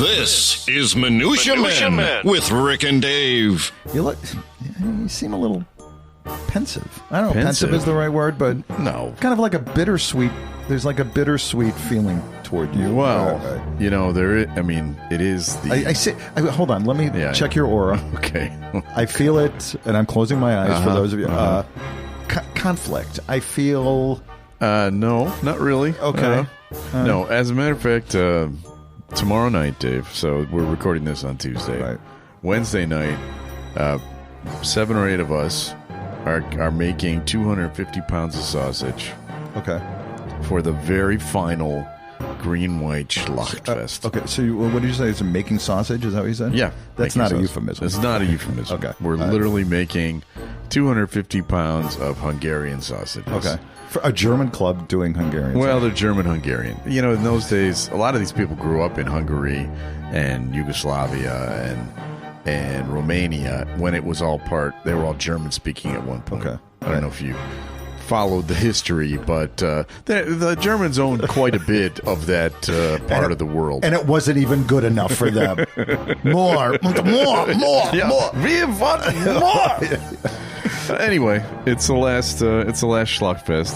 This is Minutia Men with Rick and Dave. You seem a little pensive. I don't know if pensive is the right word, but no. Kind of like a bittersweet. There's like a bittersweet feeling toward you. Well, it is the... I see. Hold on. Let me check your aura. Okay. I feel it, and I'm closing my eyes for those of you. Conflict. I feel... No, not really. Okay. No, as a matter of fact, tomorrow night, Dave, so we're recording this on Tuesday. Right. Wednesday night, 7 or 8 of us are making 250 pounds of sausage. Okay. For the very final Green-White Schlachtfest. Okay, so what did you say? Is it making sausage? Is that what you said? Yeah. That's not a euphemism. It's not a euphemism. Okay. We're literally making 250 pounds of Hungarian sausages. Okay. For a German club doing Hungarian. Well, they're German-Hungarian. You know, in those days, a lot of these people grew up in Hungary and Yugoslavia and Romania when it was all they were all German-speaking at one point. Okay. I don't know if you followed the history, but the Germans owned quite a bit of that part of the world. And it wasn't even good enough for them. More. We want more. Anyway, it's the last Schlachtfest,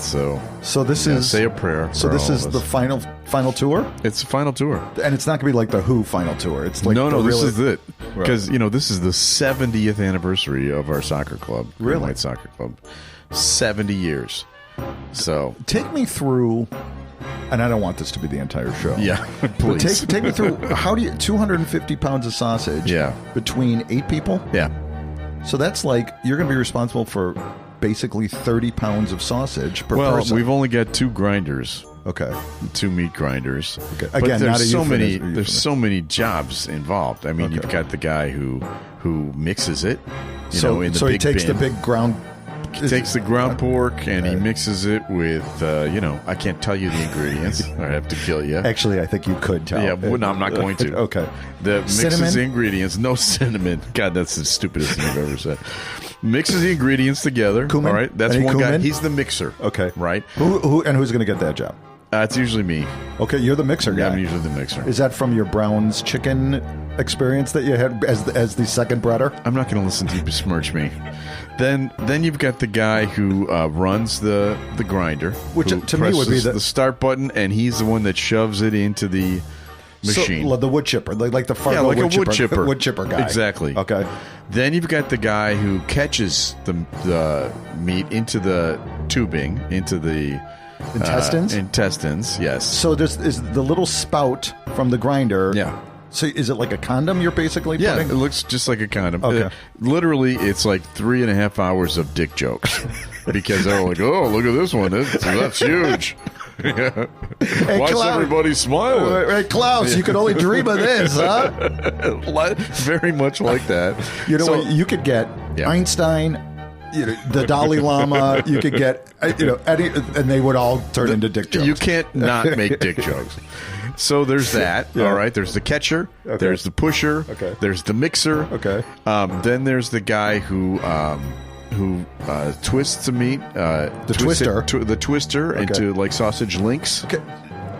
so this is say a prayer. So this is the final tour. It's the final tour, and it's not going to be like the Who final tour. It's like this is it, because this is the 70th anniversary of our soccer club, Green-White Soccer Club, 70 years. So take me through. And I don't want this to be the entire show. Yeah, please. Take me through. How do you 250 pounds of sausage? Yeah. Between 8 people. Yeah. So that's like you're going to be responsible for basically 30 pounds of sausage per person. Well, we've only got 2 grinders. Okay. 2 meat grinders. Okay. But Again, there's so many jobs involved. I mean, you've got the guy who mixes it. So he takes bin. the big ground. He takes the ground pork and he mixes it with, I can't tell you the ingredients. I have to kill you. Actually, I think you could tell. Yeah, no, I'm not going to. Okay. Mixes the ingredients. No cinnamon. God, that's the stupidest thing I've ever said. Mixes the ingredients together. Cumin? All right. That's one guy. He's the mixer. Okay. Right? Who's going to get that job? It's usually me. Okay, you're the mixer guy. Yeah, I'm usually the mixer. Is that from your Brown's chicken experience that you had as the second breader? I'm not going to listen to you besmirch me. Then you've got the guy who runs the grinder, which to me would be the start button, and he's the one that shoves it into the machine. So, the wood chipper, like the Fargo wood chipper guy. Exactly. Okay. Then you've got the guy who catches the meat into the tubing, into the intestines, yes. So is the little spout from the grinder. Yeah. So is it like a condom you're basically putting? Yeah, it looks just like a condom. Okay. Literally, it's like 3.5 hours of dick jokes. Because they're like, oh, look at this one. That's huge. Yeah. Hey, why's everybody smiling? Hey, Klaus, you could only dream of this, huh? Very much like that. You could get Einstein, the Dalai Lama, you could get, Eddie, and they would all turn into dick jokes. You can't not make dick jokes. So there's that. Yeah. All right. There's the catcher. Okay. There's the pusher. Okay. There's the mixer. Okay. Then there's the guy who twists the meat. The twister into like sausage links. Okay.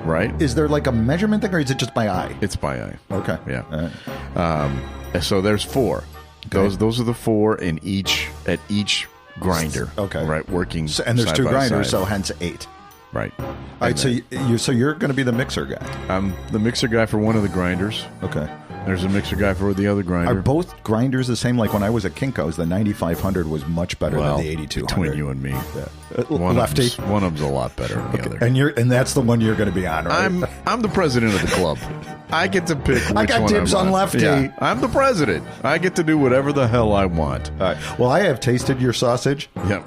Right. Is there like a measurement thing, or is it just by eye? It's by eye. Okay. Yeah. All right. So there's 4. Okay. Those are the 4 at each grinder. Okay. Right. Working. And there's 2 grinders, side. so hence 8. Right. All right. So you're going to be the mixer guy. I'm the mixer guy for one of the grinders. Okay. There's a mixer guy for the other grinder. Are both grinders the same? Like when I was at Kinko's, the 9500 was much better than the 8200. Between you and me, lefty. One of them's a lot better than the other. And that's the one you're going to be on, right? I'm the president of the club. I get to pick. I got dibs on lefty. Yeah, I'm the president. I get to do whatever the hell I want. All right. Well, I have tasted your sausage. Yep.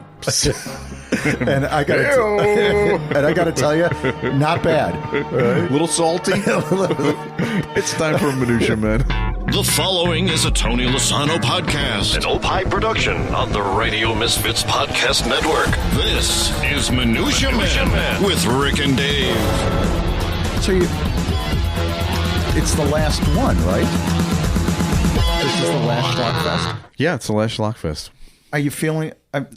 And I got to tell you, not bad. A little salty. It's time for Minutia Men. The following is a Tony Lasano podcast, an Opie production on the Radio Misfits Podcast Network. This is Minutia Men with Rick and Dave. So it's the last one, right? This is the last Schlockfest? Yeah, it's the last Schlockfest. Are you feeling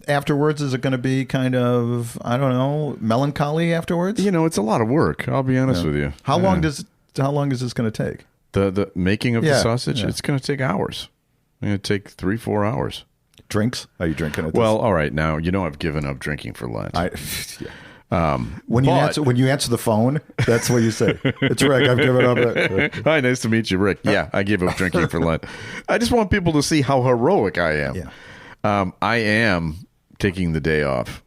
afterwards? Is it going to be kind of, I don't know, melancholy afterwards? It's a lot of work. I'll be honest with you. How long is this going to take? The making of the sausage, it's going to take hours. It's going to take 3-4 hours. Drinks? Are you drinking at this? Well, all right. Now, I've given up drinking for Lent. When you answer the phone, that's what you say. It's Rick. I've given up. Hi, nice to meet you, Rick. Yeah, I gave up drinking for Lent. I just want people to see how heroic I am. Yeah. I am taking the day off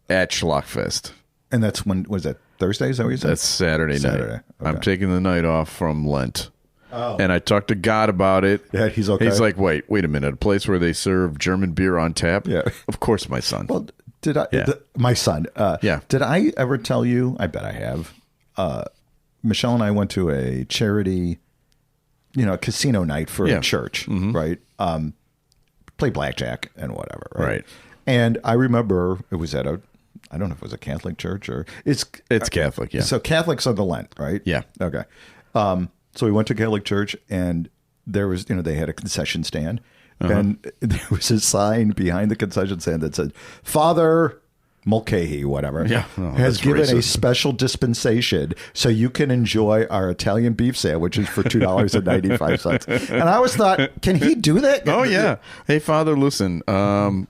at Schlockfest. And that's when, was that Thursday? Is that what you said? That's Saturday night. Okay. I'm taking the night off from Lent. Oh. And I talked to God about it. Yeah, he's okay. He's like, wait a minute. A place where they serve German beer on tap? Yeah. Of course, my son. Well, did I? Yeah. My son. Yeah. Did I ever tell you? I bet I have. Michelle and I went to a charity, casino night for a church, right? Play blackjack and whatever, right? And I remember it was at I don't know if it was a Catholic church or it's Catholic, yeah. So Catholics on the Lent, right? Yeah. Okay. So we went to Catholic church and there was, they had a concession stand. And there was a sign behind the concession stand that said, Father Mulcahy, whatever, has given a special dispensation so you can enjoy our Italian beef sandwiches for $2.95. And I always thought, can he do that? Oh, yeah. Hey, Father, listen,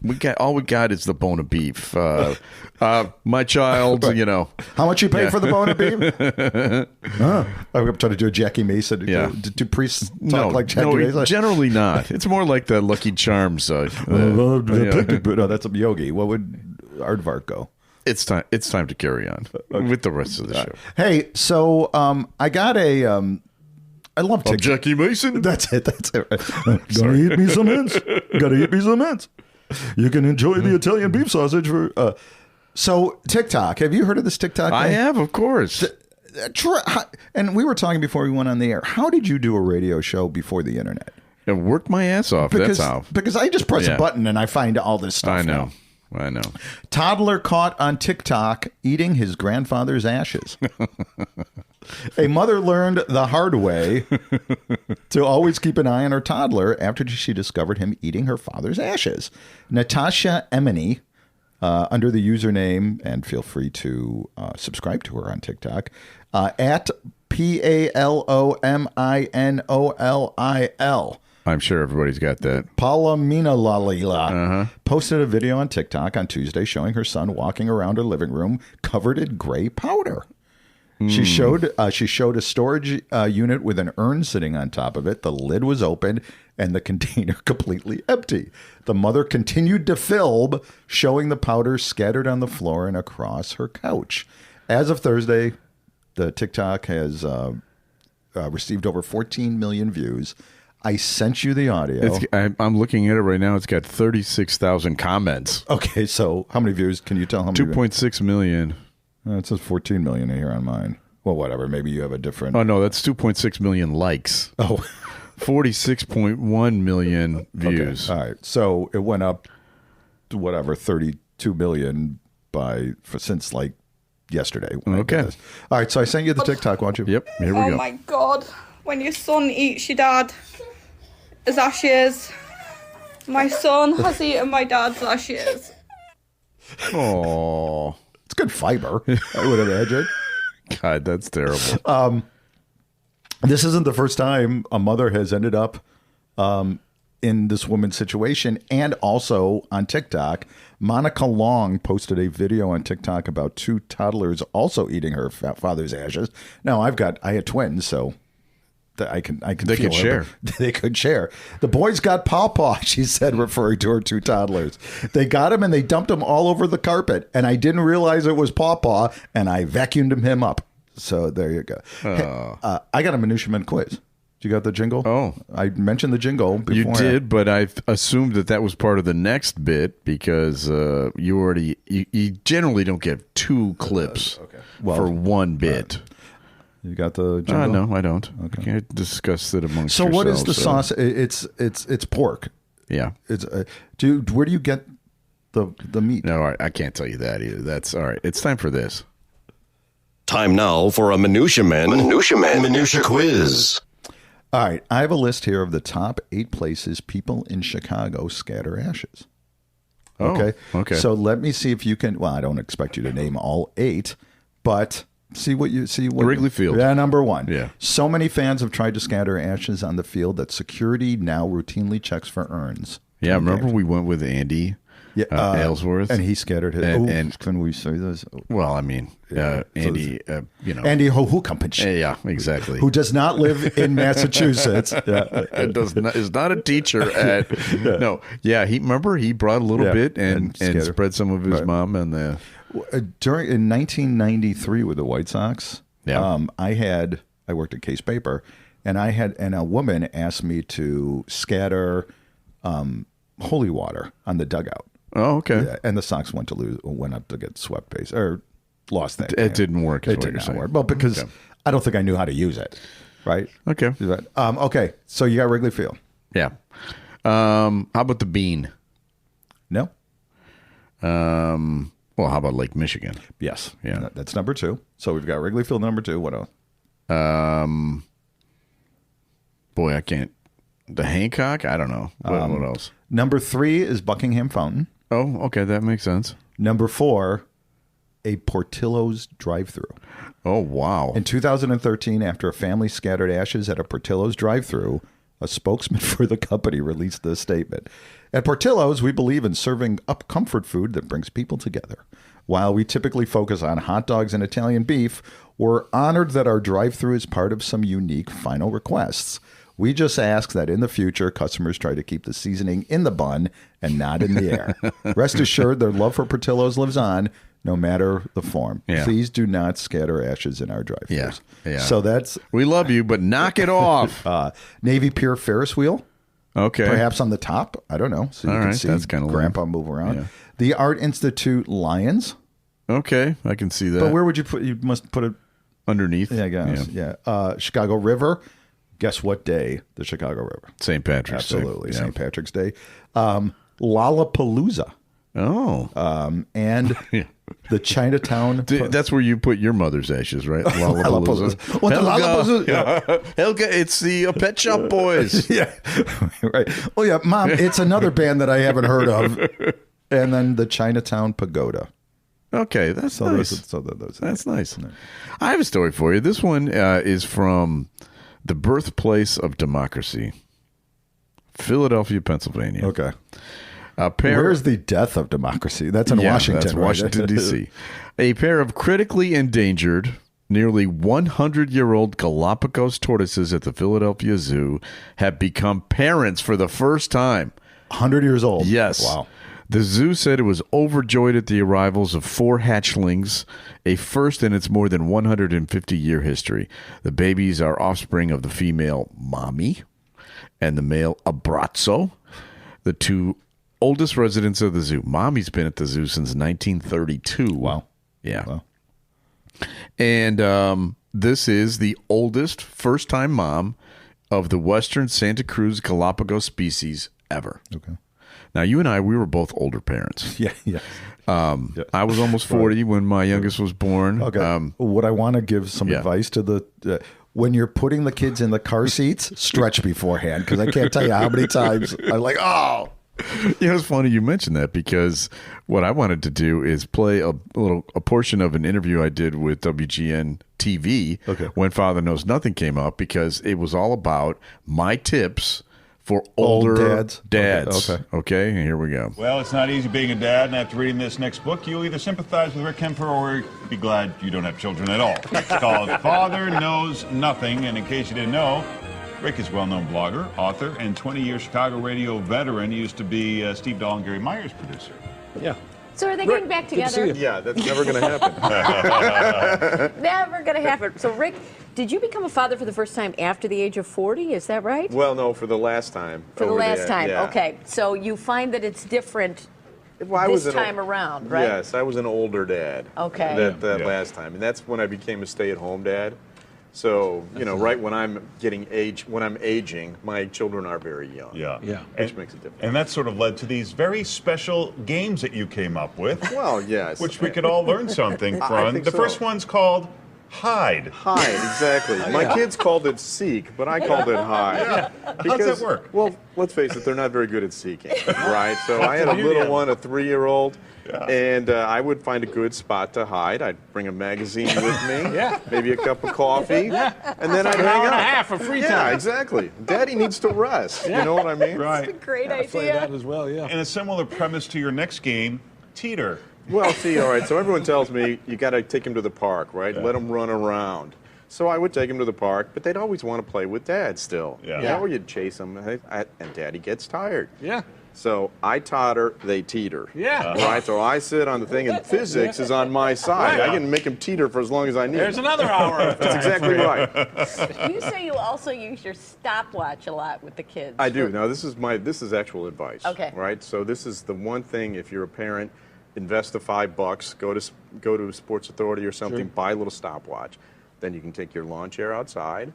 we got is the bone of beef. My child, How much you pay for the bone of beef? I'm trying to do a Jackie Mason. Yeah. Do priests talk like Jackie Mason? Generally not. It's more like the Lucky Charms. No, that's a Yogi. What would Aardvark go? It's time to carry on with the rest of the show. Hey, so I got I love TikTok. Jackie Mason. That's it. Gotta eat me some mints. You can enjoy the Italian beef sausage for. So TikTok. Have you heard of this TikTok thing? I have, of course. And we were talking before we went on the air. How did you do a radio show before the internet? I worked my ass off. That's how. Because I just press a button and I find all this stuff. I know. Toddler caught on TikTok eating his grandfather's ashes. A mother learned the hard way to always keep an eye on her toddler after she discovered him eating her father's ashes. Natasha Emini, under the username, and feel free to subscribe to her on TikTok, at PALOMINOLIL. I'm sure everybody's got that. Palomina Lalila posted a video on TikTok on Tuesday showing her son walking around her living room covered in gray powder. She showed a storage unit with an urn sitting on top of it. The lid was open and the container completely empty. The mother continued to film, showing the powder scattered on the floor and across her couch. As of Thursday, the TikTok has received over 14 million views. I sent you the audio. I'm looking at it right now. It's got 36,000 comments. Okay, so how many views? Can you tell how many? 2.6 million. It says 14 million here on mine. Well, whatever. Maybe you have a different. Oh, no, that's 2.6 million likes. Oh. 46.1 million views. Okay. All right. So it went up to whatever, 32 million since like yesterday. Okay. All right. So I sent you the TikTok, won't you? Yep. Here we go. Oh, my God. When your son eats your dad, his ashes. My son has eaten my dad's ashes. Oh. It's good fiber, I would imagine. God, that's terrible. This isn't the first time a mother has ended up in this woman's situation. And also on TikTok, Monica Long posted a video on TikTok about two toddlers also eating her father's ashes. Now, I had twins, so I can. They could share. They could share. The boys got pawpaw, she said, referring to her two toddlers. They got him and they dumped him all over the carpet, and I didn't realize it was pawpaw, and I vacuumed him up. So there you go. Hey, I got a Minutia Men quiz. You got the jingle? Oh, I mentioned the jingle before. You did, but I assumed that was part of the next bit because you generally don't get two clips for one bit. You got the jingle? No, I don't. Okay. I can't discuss it amongst yourselves. So what is the sauce? It's pork. Yeah. It's where do you get the meat? No, I can't tell you that either. That's all right. It's time for this. Time now for a Minutia Men Minutia quiz. All right. I have a list here of the top 8 places people in Chicago scatter ashes. Oh, okay. So let me see if you can. Well, I don't expect you to name all 8, but See what Wrigley Field. Yeah, number one. Yeah. So many fans have tried to scatter ashes on the field that security now routinely checks for urns. Yeah, remember we went with Andy Aylesworth, and he scattered his. And can we say this? Well, I mean, Andy, Andy Hohukampich. Yeah, exactly. Who does not live in Massachusetts? And is not a teacher at. No, yeah. He brought a little bit and spread some of his mom and the. In 1993 with the White Sox, Yeah. I worked at Case Paper, and a woman asked me to scatter holy water on the dugout. Oh, okay. Yeah, and the Sox went up to get swept base or lost that. It didn't work. It did not work. Well, because I don't think I knew how to use it. Right. Okay. Okay. So you got Wrigley Field. Yeah. How about the Bean? No. Well, how about Lake Michigan? Yes. Yeah. That's number 2. So we've got Wrigley Field number 2. What else? Boy, I can't. The Hancock? I don't know. What else? Number 3 is Buckingham Fountain. Oh, okay. That makes sense. Number 4, a Portillo's drive-thru. Oh, wow. In 2013, after a family scattered ashes at a Portillo's drive-thru, a spokesman for the company released this statement. At Portillo's, we believe in serving up comfort food that brings people together. While we typically focus on hot dogs and Italian beef, we're honored that our drive-thru is part of some unique final requests. We just ask that in the future, customers try to keep the seasoning in the bun and not in the air. Rest assured, their love for Portillo's lives on, no matter the form. Yeah. Please do not scatter ashes in our drive-thrus. Yeah. So that's... We love you, but knock it off. Navy Pier Ferris wheel. Okay. Perhaps on the top. I don't know. So you can see that's kind of Grandpa move around. Yeah. The Art Institute Lions. Okay, I can see that. But where would you put... You must put it... Underneath? Yeah, I guess. Yeah. Chicago River. Guess what day? The Chicago River. St. Patrick's Day. Absolutely. St. Patrick's Day. Lollapalooza. Oh. And the Chinatown. That's where you put your mother's ashes, right? Lollapalooza. What the Lollapalooza? Yeah. Helga, it's the Pet Shop Boys. Yeah. Right. Oh, yeah. Mom, it's another band that I haven't heard of. And then the Chinatown Pagoda. Okay, that's nice. That's nice. I have a story for you. This one is from the birthplace of democracy, Philadelphia, Pennsylvania. Okay. Where's the death of democracy? That's in Washington. That's Washington, D.C. A pair of critically endangered, nearly 100-year-old Galapagos tortoises at the Philadelphia Zoo have become parents for the first time. 100 years old? Yes. Wow. The zoo said it was overjoyed at the arrivals of 4 hatchlings, a first in its more than 150-year history. The babies are offspring of the female Mommy and the male Abrazzo, the 2 oldest residents of the zoo. Mommy's been at the zoo since 1932. Wow. Yeah. Wow. And this is the oldest first-time mom of the Western Santa Cruz Galapagos species ever. Okay. Now, you and I, we were both older parents. Yeah. I was almost 40 when my youngest was born. Okay. What I want to give some advice to the when you're putting the kids in the car seats, stretch beforehand, because I can't tell you how many times I'm like, oh. It's funny you mentioned that, because what I wanted to do is play a portion of an interview I did with WGN TV when Father Knows Nothing came up, because it was all about my tips for older dads. Okay, here we go. Well, it's not easy being a dad, and after reading this next book, you'll either sympathize with Rick Kemper or be glad you don't have children at all. It's called Father Knows Nothing, and in case you didn't know, Rick is a well-known blogger, author, and 20-year Chicago radio veteran. He used to be Steve Dahl and Gary Meyer's producer. Yeah. So are they getting back together? Yeah, that's never going to happen. Never going to happen. So, Rick, did you become a father for the first time after the age of 40? Is that right? Well, no, for the last time. For the last time, yeah. Okay. So you find that it's different this time around, right? Yes, I was an older dad. Okay. That last time. And that's when I became a stay-at-home dad. So, right when I'm aging, my children are very young. Yeah. Which makes a difference. And that sort of led to these very special games that you came up with. Well, yes. Which we could all learn something from. I think The so. first one's called Hide. Hide, exactly. My kids called it seek, but I called it hide. Yeah. How does that work? Well, let's face it, they're not very good at seeking, right? So I had a little one, a 3-year-old, and I would find a good spot to hide. I'd bring a magazine with me, maybe a cup of coffee, and then I'd hang out. An hour and a half of free time. Yeah, exactly. Daddy needs to rest. You know what I mean? Right. That's a great idea. Play that as well, yeah. And a similar premise to your next game, teeter. Well, see, all right, so everyone tells me you got to take him to the park, right? Let him run around. So I would take him to the park, but they'd always want to play with Dad still. Yeah. You know, or you'd chase him, and Daddy gets tired. Yeah. So I totter, they teeter. Yeah. Right, so I sit on the thing, and physics is on my side. I can make him teeter for as long as I need. There's another hour. That's exactly right. You say you also use your stopwatch a lot with the kids. I do. Now, this is actual advice. Okay. Right, so this is the one thing, if you're a parent, invest the $5, go to Sports Authority or something, buy a little stopwatch. Then you can take your lawn chair outside,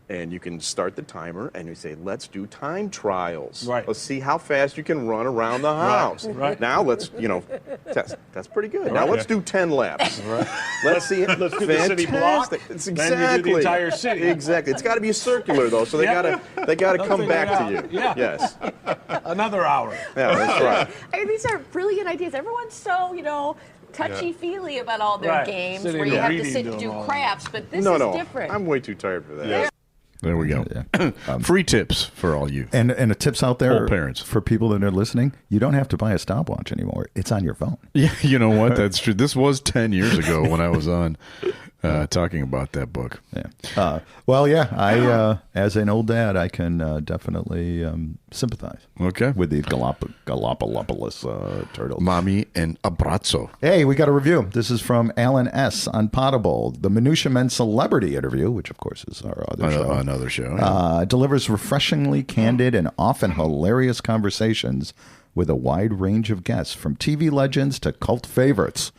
and you can start the timer, and you say, let's do time trials. Right. Let's see how fast you can run around the house. Right. Now let's, test. That's pretty good. Now let's do 10 laps. Right. Let's see. Let's do the city block. It's Then exactly. you do the entire city. Exactly. It's got to be circular, though, so they gotta come figure back it to out. you. Yeah. Yes. Another hour. Yeah, that's right. I mean, these are brilliant ideas. Everyone's so, touchy-feely about all their Right. games Sitting where you and have to reading sit to and them do all. crafts, but this No, is no. different. I'm way too tired for that. There we go. Free tips for all you. And a tips out there All parents. for people that are listening, you don't have to buy a stopwatch anymore. It's on your phone. Yeah, you know what? That's true. This was 10 years ago when I was on talking about that book. Yeah. I as an old dad, I can definitely sympathize. Okay. With the Galapagos turtles. Mommy and Abrazzo. Hey, we got a review. This is from Alan S. on Potable. The Minutia Men celebrity interview, which of course is our other show. Another show. Yeah. Delivers refreshingly candid and often hilarious conversations with a wide range of guests, from TV legends to cult favorites.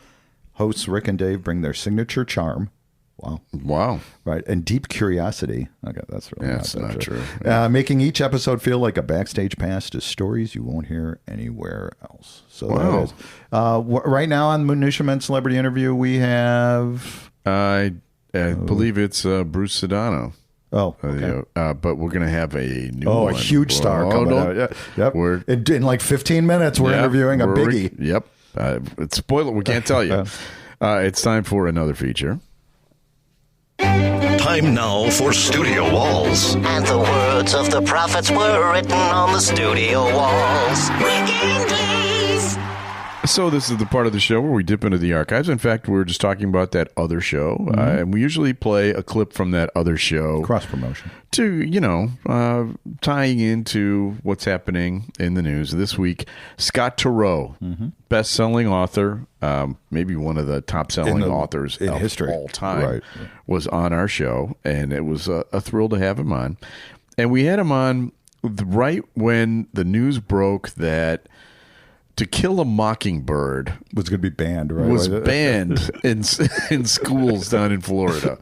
Hosts Rick and Dave bring their signature charm. Wow. Right. And deep curiosity. Okay, that's really not true. Making each episode feel like a backstage pass to stories you won't hear anywhere else. So that is. Right now on Minutia Men Celebrity Interview, we have... I believe it's Bruce Sedano. Oh, okay. But we're going to have a new one. A huge star coming out. Yeah. Yep. In like 15 minutes, we're interviewing a biggie. Yep. It's spoiler. We can't tell you. It's time for another feature. Time now for Studio Walls. And the words of the prophets were written on the studio walls. So this is the part of the show where we dip into the archives. In fact, we were just talking about that other show, and we usually play a clip from that other show. Cross-promotion. To, tying into what's happening in the news. This week, Scott Turow, best-selling author, maybe one of the top-selling authors in of history. all time, Right. was on our show, and it was a thrill to have him on. And we had him on right when the news broke that To Kill a Mockingbird was going to be banned, right? Was banned in schools down in Florida.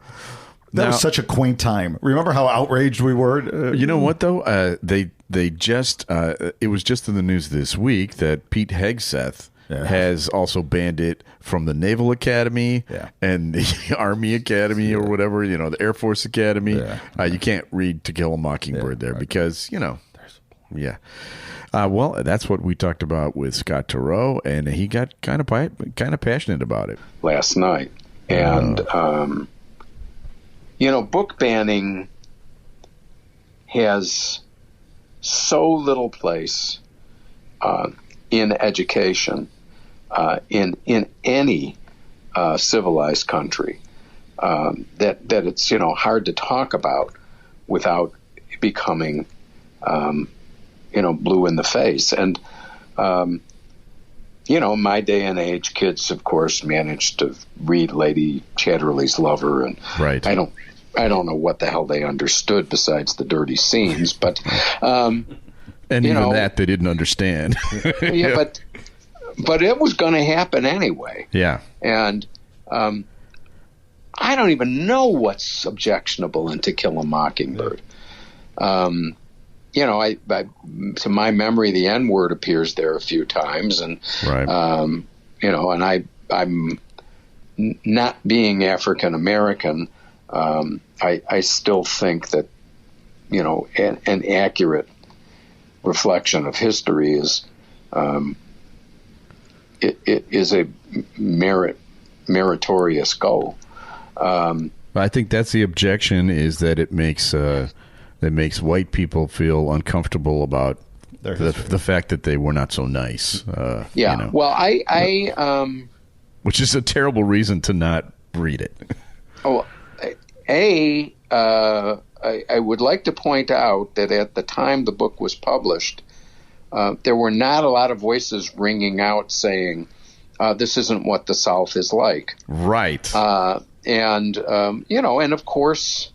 That was such a quaint time. Remember how outraged we were? You know what, though? They just it was just in the news this week that Pete Hegseth has also banned it from the Naval Academy and the Army Academy or whatever, the Air Force Academy. You can't read To Kill a Mockingbird there because, well, that's what we talked about with Scott Turow, and he got kind of passionate about it last night. And book banning has so little place in education in any civilized country that it's hard to talk about without becoming blue in the face. And, my day and age, kids, of course, managed to read Lady Chatterley's Lover. And right. I don't know what the hell they understood besides the dirty scenes, but, and even that they didn't understand. But it was going to happen anyway. Yeah. And, I don't even know what's objectionable in To Kill a Mockingbird. To my memory, the N-word appears there a few times, and right. and I'm not being African American, I still think that, an accurate reflection of history is it is a meritorious goal. I think that's the objection, is that it makes white people feel uncomfortable about the fact that they were not so nice. Well, I which is a terrible reason to not read it. I would like to point out that at the time the book was published, there were not a lot of voices ringing out saying, this isn't what the South is like. Right. And of course,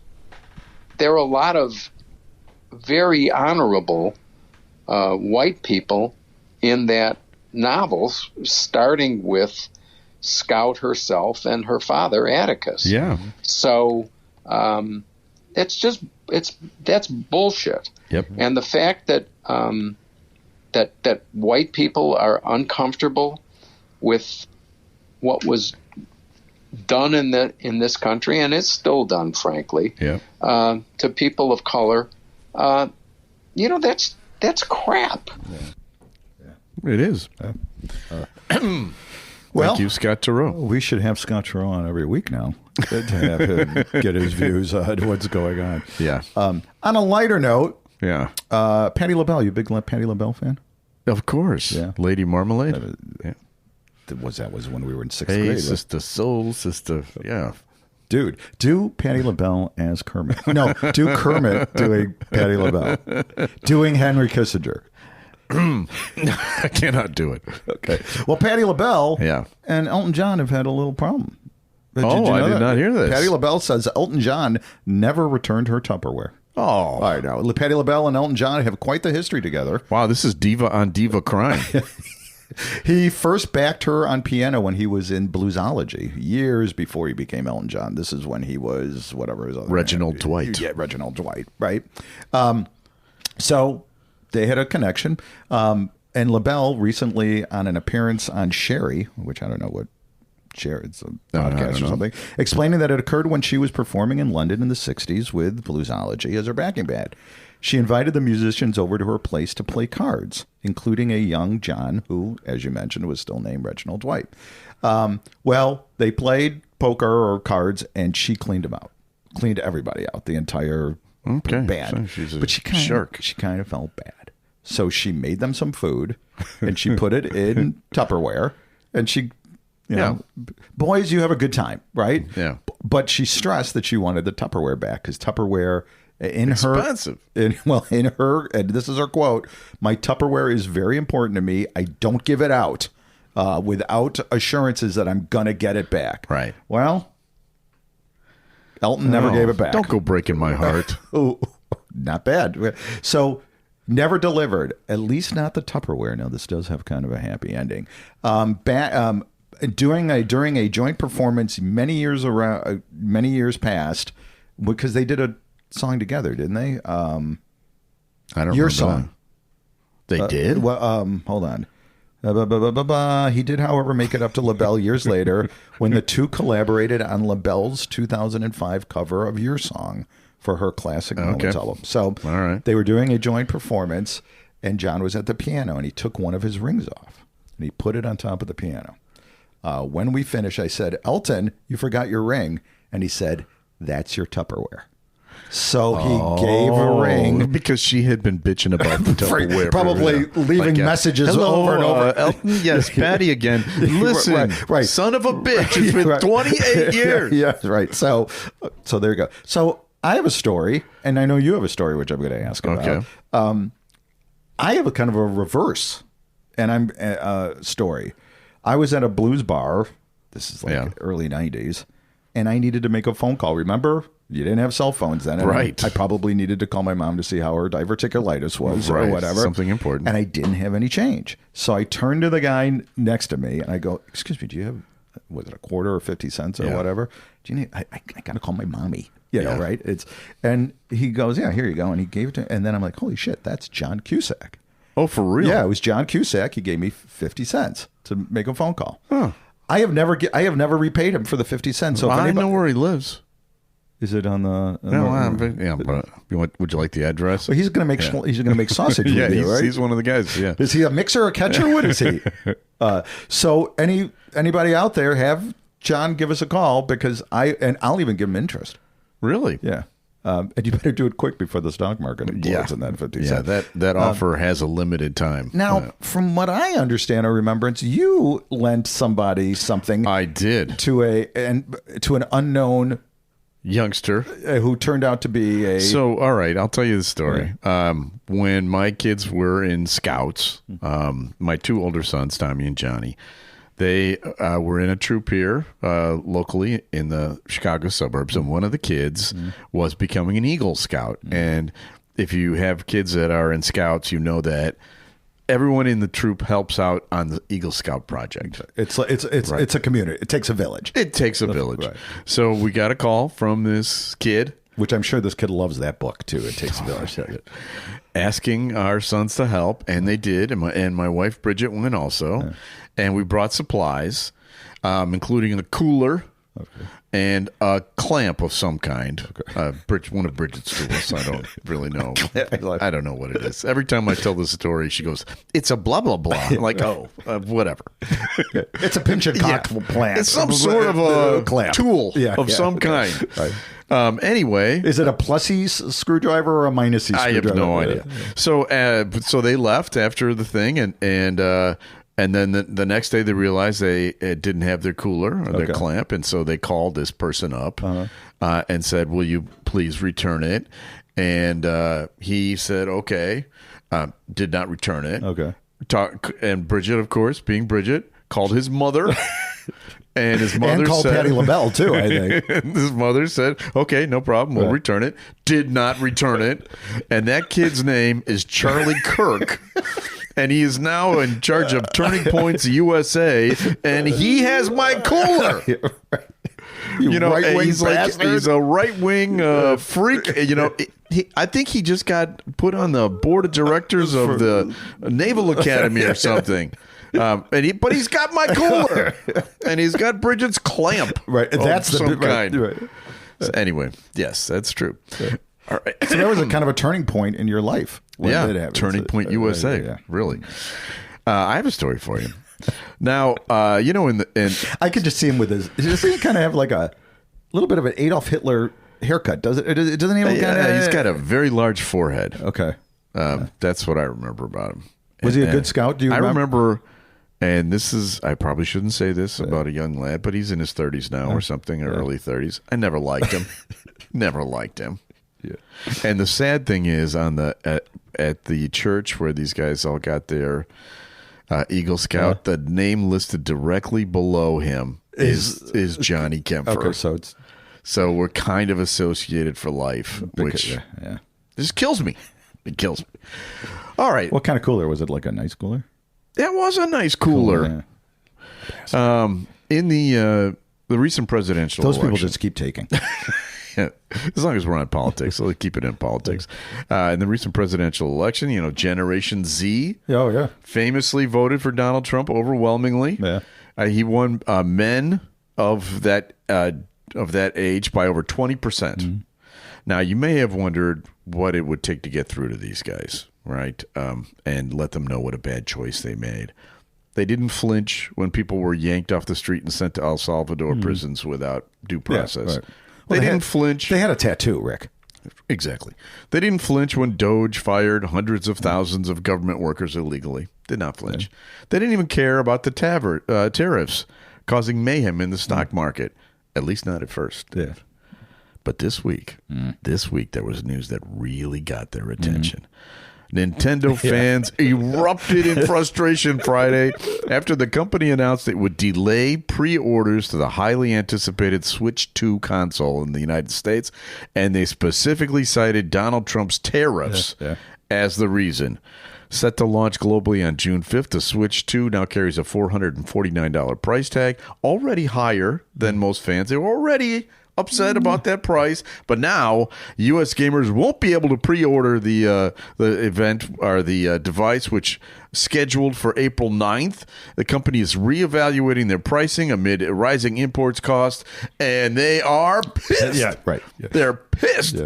there are a lot of very honorable white people in that novel, starting with Scout herself and her father, Atticus. Yeah. So that's bullshit. Yep. And the fact that that white people are uncomfortable with what was done in this country, and it's still done, frankly, to people of color, that's crap. Yeah. It is. Thank you, Scott Turow. We should have Scott Turow on every week now to have him get his views on what's going on. Yeah. On a lighter note, Patti LaBelle. You a big Patti LaBelle fan? Of course. Yeah. Lady Marmalade. That was when we were in sixth Hey, grade. sister, soul sister. Yeah. Dude, do Patti LaBelle as Kermit. No, do Kermit doing Patti LaBelle. Doing Henry Kissinger. I cannot do it. Okay. Well, Patti LaBelle Yeah. and Elton John have had a little problem. I did not hear this. Patti LaBelle says Elton John never returned her Tupperware. Oh. I know. Patti LaBelle and Elton John have quite the history together. Wow, this is diva on diva crime. He first backed her on piano when he was in Bluesology, years before he became Elton John. This is when he was whatever his other Reginald name. Dwight. Yeah, Reginald Dwight, right? So they had a connection. And LaBelle recently, on an appearance on Sherry, which I don't know what Sherry, it's a podcast or something, explaining that it occurred when she was performing in London in the 60s with Bluesology as her backing band. She invited the musicians over to her place to play cards, including a young John, who, as you mentioned, was still named Reginald Dwight. Well, they played poker or cards, and she cleaned them out. Cleaned everybody out, the entire band. So but she kind of felt bad. So she made them some food, and she put it in Tupperware, and she... You know, boys, you have a good time, right? Yeah. But she stressed that she wanted the Tupperware back because Tupperware expensive. In her, and this is her quote: "My Tupperware is very important to me. I don't give it out without assurances that I'm gonna get it back." Right. Well, Elton never gave it back. Don't go breaking my heart. Oh, not bad. So. Never delivered, at least not the Tupperware. Now, this does have kind of a happy ending. During a joint performance many years past, because they did a song together, didn't they? I don't remember. Your Song. They did? Well, hold on. He did, however, make it up to LaBelle years later when the two collaborated on LaBelle's 2005 cover of Your Song for her Classic Moments album. So they were doing a joint performance, and John was at the piano, and he took one of his rings off, and he put it on top of the piano. When we finished, I said, "Elton, you forgot your ring." And he said, "That's your Tupperware." So he gave a ring. Because she had been bitching about the Tupperware. Probably leaving messages Hello, over and over. Elton, yes, Patty again. Listen, right. Son of a bitch. It's been 28 years. Yeah, right. So there you go. So I have a story, and I know you have a story, which I'm going to ask about. Okay. I have a kind of a reverse story. I was at a blues bar. This is like early 90s, and I needed to make a phone call. Remember, you didn't have cell phones then. And right. I probably needed to call my mom to see how her diverticulitis was or whatever. Something important. And I didn't have any change. So I turned to the guy next to me, and I go, "Excuse me, do you have, was it a quarter or 50 cents or whatever? Do you need, I got to call my mommy." You know, right? And he goes, "Yeah, here you go." And he gave it to, and then I'm like, "Holy shit, that's John Cusack." Oh, for real? Yeah, it was John Cusack. He gave me 50 cents to make a phone call. Huh. I have never repaid him for the 50 cents. So if I know where he lives. Is it on the? But would you like the address? So he's going to make he's going to make sausage. Yeah, with you, right? he's one of the guys. Yeah. Is he a mixer or a catcher? What is he? So anybody out there, have John give us a call because I'll even give him interest. Really? Yeah. And you better do it quick before the stock market implodes in that 50 cents. Yeah, that offer has a limited time. Now, from what I understand or remembrance, you lent somebody something. I did to an unknown youngster who turned out to be a. So, all right, I'll tell you the story. When my kids were in Scouts, my two older sons, Tommy and Johnny, they were in a troop here locally in the Chicago suburbs, and one of the kids was becoming an Eagle Scout. And if you have kids that are in Scouts, you know that everyone in the troop helps out on the Eagle Scout project. It's a community. It takes a village. It takes a village. Right. So we got a call from this kid, which I'm sure this kid loves that book too. It takes a village. Asking our sons to help, and they did. And my wife Bridget went also, and we brought supplies, including a cooler. Okay. And a clamp of some kind. Okay. One of Bridget's tools. I don't really know. I don't know what it is. Every time I tell this story, she goes, "It's a blah, blah, blah." I'm like, oh, whatever. It's a pinch and cock plant. It's some sort of a clamp. Tool of some kind. Right. Anyway. Is it a plussy screwdriver or a minusy screwdriver? I have no idea. So they left after the thing, and then the next day they realized they didn't have their cooler or their clamp, and so they called this person up and said, "Will you please return it?" And he said, "Okay." Did not return it. Okay. And Bridget, of course, being Bridget, called his mother. And his mother called said, Patty LaBelle too, I think. And his mother said, "Okay, no problem. We'll return it." Did not return it. And that kid's name is Charlie Kirk. And he is now in charge of Turning Points USA, and he has my cooler. He's a right wing freak. I think he just got put on the board of directors of the Naval Academy or something. But he's got my cooler, and he's got Bridget's clamp. Right, that's of some kind. kind. Right. So anyway, yes, that's true. All right. So that was a kind of a turning point in your life. Turning Point USA. Really. I have a story for you. Now, I could just see him with his. Does he kind of have like a little bit of an Adolf Hitler haircut? Doesn't he? He's got a very large forehead. Okay. That's what I remember about him. Was he a good scout? Do you remember? I remember, and I probably shouldn't say this about a young lad, but he's in his 30s now or something, or early 30s. I never liked him. Never liked him. Yeah. And the sad thing is, at the church where these guys all got their Eagle Scout, the name listed directly below him is Johnny Kempfer. Okay, so we're kind of associated for life, which just kills me. It kills me. All right. What kind of cooler was it? Like a nice cooler? It was a nice cooler. In the recent presidential those election, people just keep taking. Yeah, as long as we're on politics, so let's keep it in politics. In the recent presidential election, Generation Z famously voted for Donald Trump overwhelmingly. Yeah. He won men of that age by over 20%. Mm-hmm. Now, you may have wondered what it would take to get through to these guys, right? And let them know what a bad choice they made. They didn't flinch when people were yanked off the street and sent to El Salvador prisons without due process. Yeah, right. Well, they didn't flinch. They had a tattoo, Rick. Exactly. They didn't flinch when Doge fired hundreds of thousands of government workers illegally. Did not flinch. Yeah. They didn't even care about the tariffs causing mayhem in the stock market, at least not at first. Yeah. But this week, there was news that really got their attention. Nintendo fans erupted in frustration Friday after the company announced it would delay pre-orders to the highly anticipated Switch 2 console in the United States, and they specifically cited Donald Trump's tariffs as the reason. Set to launch globally on June 5th, the Switch 2 now carries a $449 price tag, already higher than most fans. They were already upset about that price. But now U.S. gamers won't be able to pre-order the event or the device, which scheduled for April 9th. The company is reevaluating their pricing amid rising imports costs, and they are pissed. Yeah, right. Yeah. They're pissed.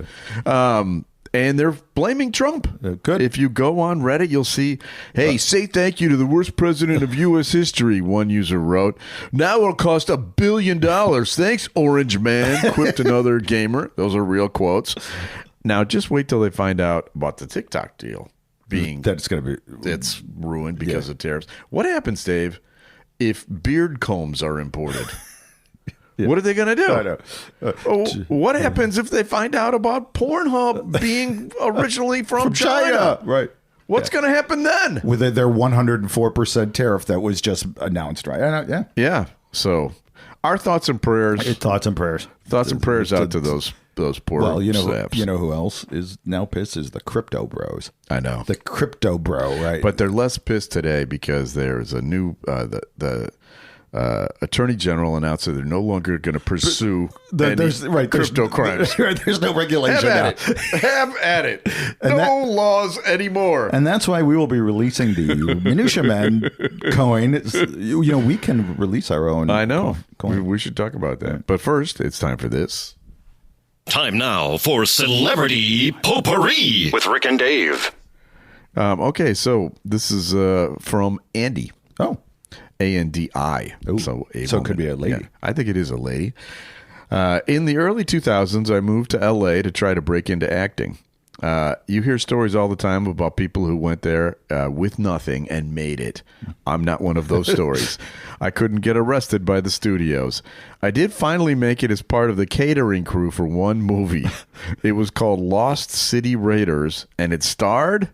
Yeah. And they're blaming Trump. Good. If you go on Reddit, you'll see, hey, say thank you to the worst president of U.S. history, one user wrote. Now it'll cost $1 billion. Thanks, Orange Man, quipped another gamer. Those are real quotes. Now, just wait till they find out about the TikTok deal being that's going to be it's ruined because of tariffs. What happens, Dave, if beard combs are imported? What are they going to do? I know. What happens if they find out about Pornhub being originally from China? Right. What's going to happen then? With their 104% tariff that was just announced, right? Yeah. Yeah. So our thoughts and prayers. Thoughts and prayers. Thoughts and prayers out to those poor saps. You know who else is now pissed is the crypto bros. I know. The crypto bro, right? But they're less pissed today because there's a new the Attorney General announced that they're no longer going to pursue crypto crimes. There's no regulation now. Have at it. No laws anymore. And that's why we will be releasing the Minutia Men coin. You know, we can release our own. I know. Coin. We should talk about that. But first, it's time for this. Time now for Celebrity Potpourri with Rick and Dave. Okay, so this is from Andy. Oh. A-N-D-I. So it could be a lady. Yeah, I think it is a lady. In the early 2000s, I moved to L.A. to try to break into acting. You hear stories all the time about people who went there with nothing and made it. I'm not one of those stories. I couldn't get arrested by the studios. I did finally make it as part of the catering crew for one movie. It was called Lost City Raiders, and it starred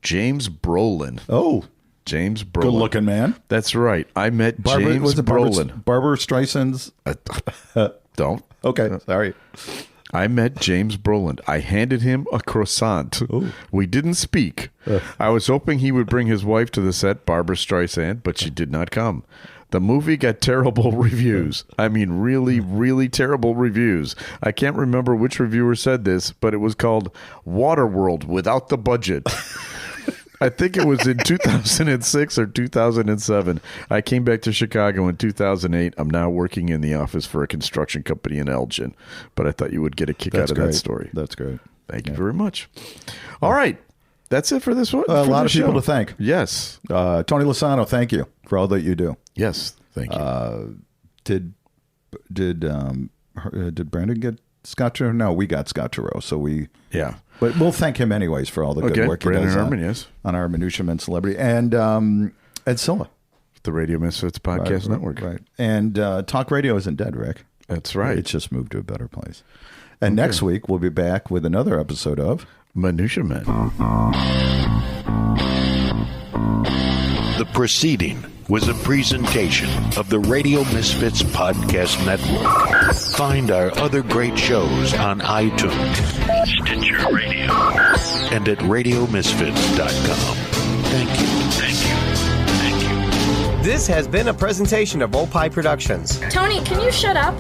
James Brolin. Oh, James Brolin. Good looking man. That's right. I met James Brolin. Barbara Streisand's. Don't. Okay. Sorry. I met James Brolin. I handed him a croissant. Ooh. We didn't speak. I was hoping he would bring his wife to the set, Barbara Streisand, but she did not come. The movie got terrible reviews. I mean, really, really terrible reviews. I can't remember which reviewer said this, but it was called Waterworld without the budget. I think it was in 2006 or 2007. I came back to Chicago in 2008. I'm now working in the office for a construction company in Elgin. But I thought you would get a kick out of that story. That's great. Thank you very much. All right. That's it for this one. A lot of people to thank. Yes. Tony Lasano, thank you for all that you do. Yes. Thank you. Did Brandon get Scott Turow? No, we got Scott Turow. So yeah. But we'll thank him anyways for all the good work he does on our Minutia Men Celebrity. And Ed Silla. The Radio Misfits Podcast Network. Right. And Talk Radio isn't dead, Rick. That's right. It's just moved to a better place. And next week, we'll be back with another episode of Minutia Men. The proceeding was a presentation of the Radio Misfits Podcast Network. Find our other great shows on iTunes, Stitcher Radio, and at RadioMisfits.com. Thank you. Thank you. Thank you. This has been a presentation of Opie Productions. Tony, can you shut up?